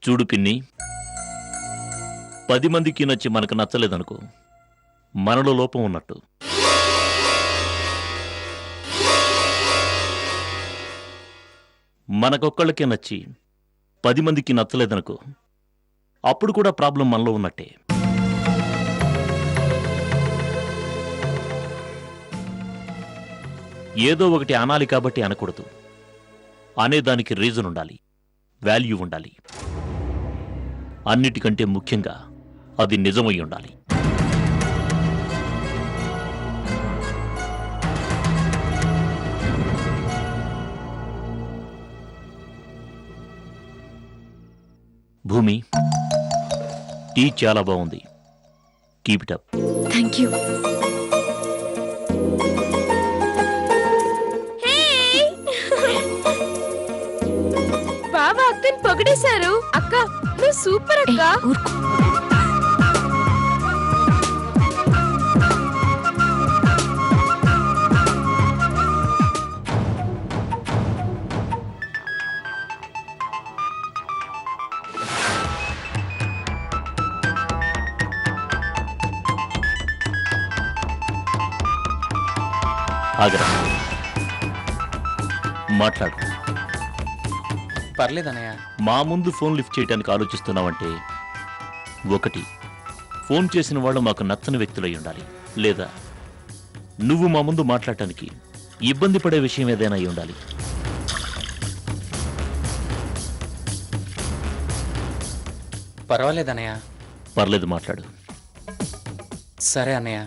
చూడు పిన్ని, 10 మందికి నచ్చి మనకు నచ్చలేదనుకో, మనలో లోపం ఉన్నట్టు. మనకొక్కళ్ళకే నచ్చి 10 మందికి నచ్చలేదనుకో, అప్పుడు కూడా ప్రాబ్లం మనలో ఉన్నట్టే. ఏదో ఒకటి అనాలి కాబట్టి అనకూడదు. అనేదానికి రీజన్ ఉండాలి, వాల్యూ ఉండాలి. అన్నిటికంటే ముఖ్యంగా అది నిజమై ఉండాలి. భూమి, టీ చాలా బాగుంది. Keep it up. Thank you. బావా అక్కని పొగిడేశారు. అక్క నువ్వు సూపర్ అక్క. ఆగరా, మాట్లాడు. పర్లేదన్నయ్య. మా ముందు ఫోన్ లిఫ్ట్ చేయడానికి ఆలోచిస్తున్నావంటే, ఒకటి, ఫోన్ చేసిన వాళ్ళు మాకు నచ్చని వ్యక్తులై ఉండాలి, లేదా నువ్వు మా ముందు మాట్లాడటానికి ఇబ్బంది పడే విషయం ఏదైనా అయి ఉండాలి. పర్వాలేదన్నయ్య. పర్లేదు, మాట్లాడు. సరే అన్నయ్య.